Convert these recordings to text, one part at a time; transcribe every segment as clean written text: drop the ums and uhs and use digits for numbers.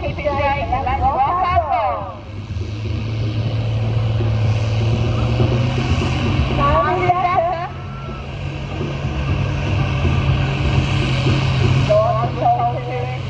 keep it safe and let's rock and roll. Sound better? Door control to it.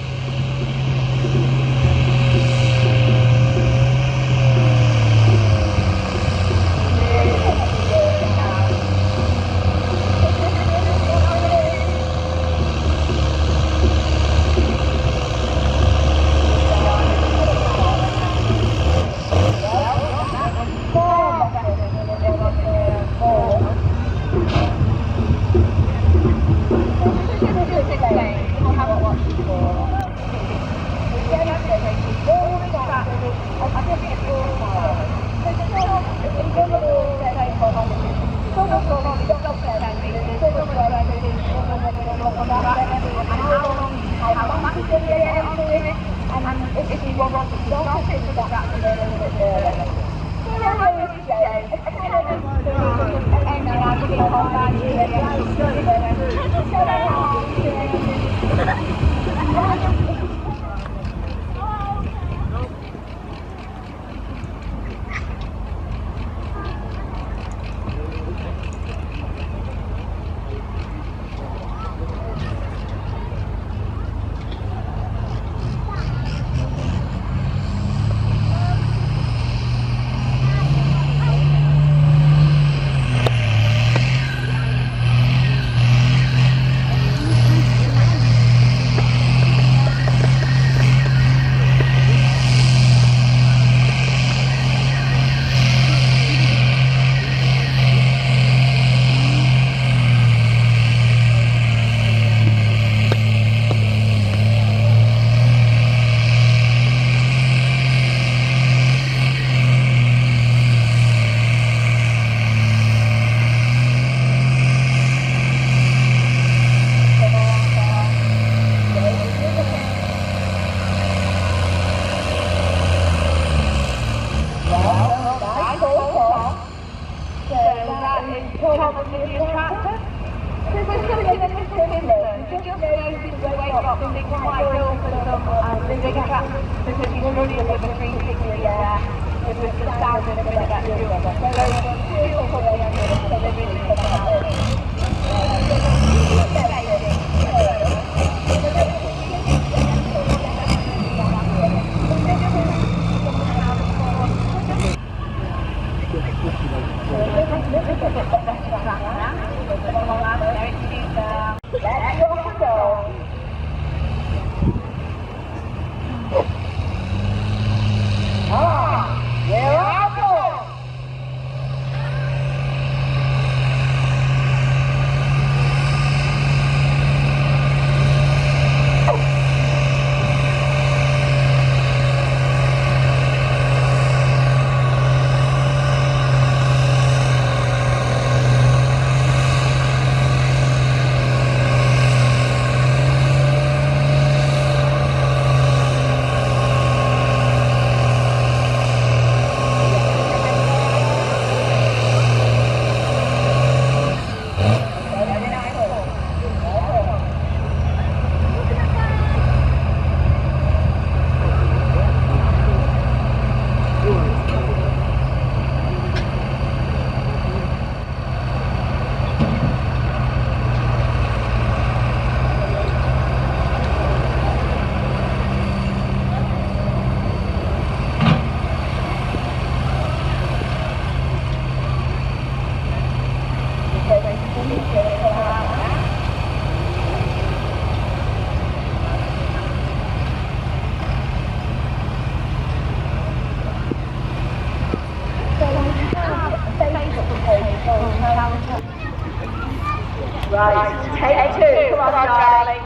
Right, take two, come on darling.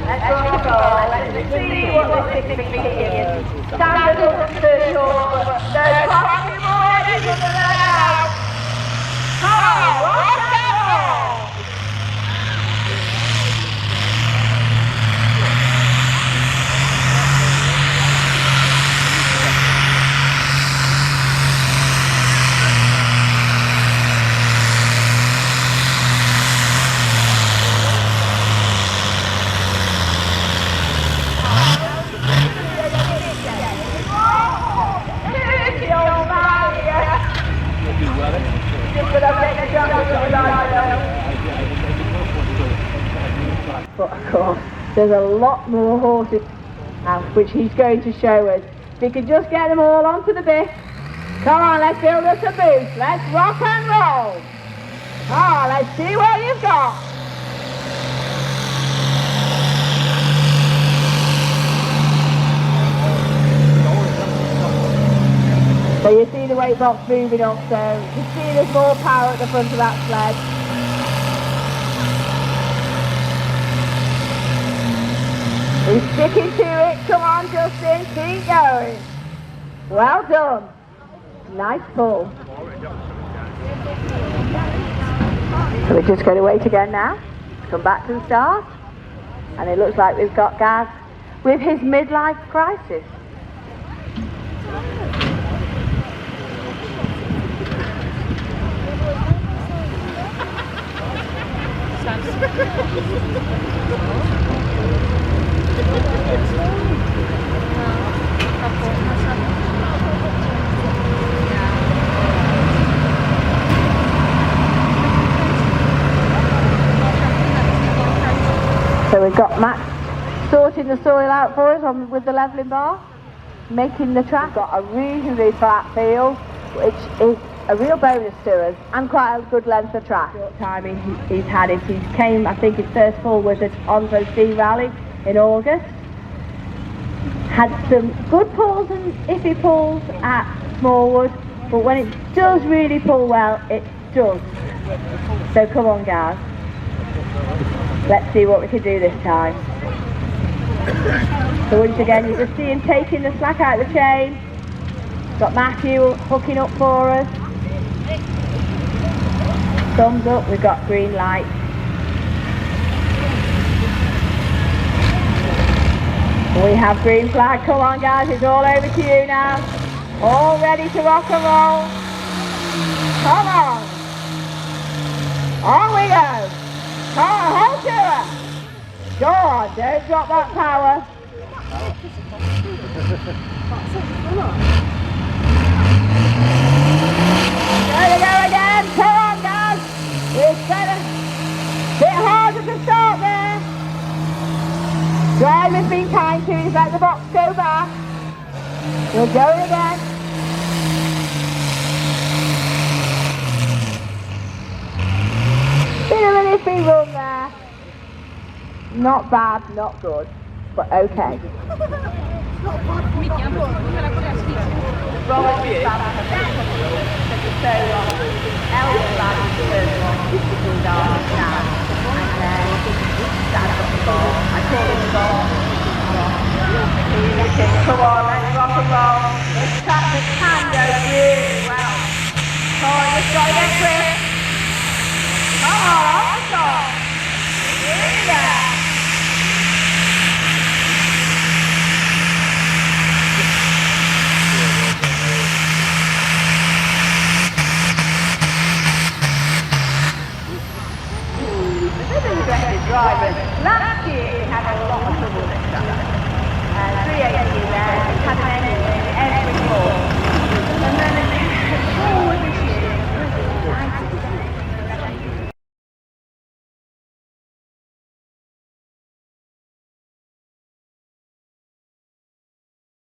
Let's rock and roll, let's see what this thing is. Stand up to the door, no coffee morning from the house. Come on, rock and roll. Of course, there's a lot more horses now, which he's going to show us. If we could just get them all onto the bit. Come on, let's build us a booth. Let's rock and roll. Ah, let's see what you've got. So you see the weight box moving up, so you see there's more power at the front of that sled. He's sticking to it. Come on, Justin, keep going. Well done. Nice pull. So we're just going to wait again now. Come back to the start. And it looks like we've got Gaz with his midlife crisis. So we've got Matt sorting the soil out for us with the levelling bar, making the track. Got a reasonably flat field, which is a real bonus to us, and quite a good length of track. Short time he's had it. He came, I think his first pull was at Onslow Sea Rally in August. Had some good pulls and iffy pulls at Smallwood, but when it does really pull well, it does. So come on, Gaz. Let's see what we can do this time. So once again, you just see him taking the slack out of the chain. Got Matthew hooking up for us. Thumbs up, we've got green light. We have green flag. Come on, guys, it's all over to you now. All ready to rock and roll. Come on. On we go. Come on, hold to her. Go on, don't drop that power. There you go again. Come on, guys. It's better. Bit harder to start there. Driver's been kind to you. He's let the box go back. We'll go again. Bit of an iffy run there. Not bad, not good, but okay. Come on, let's rock and roll. This track can go really well. Come on, just got to get quick. Come on,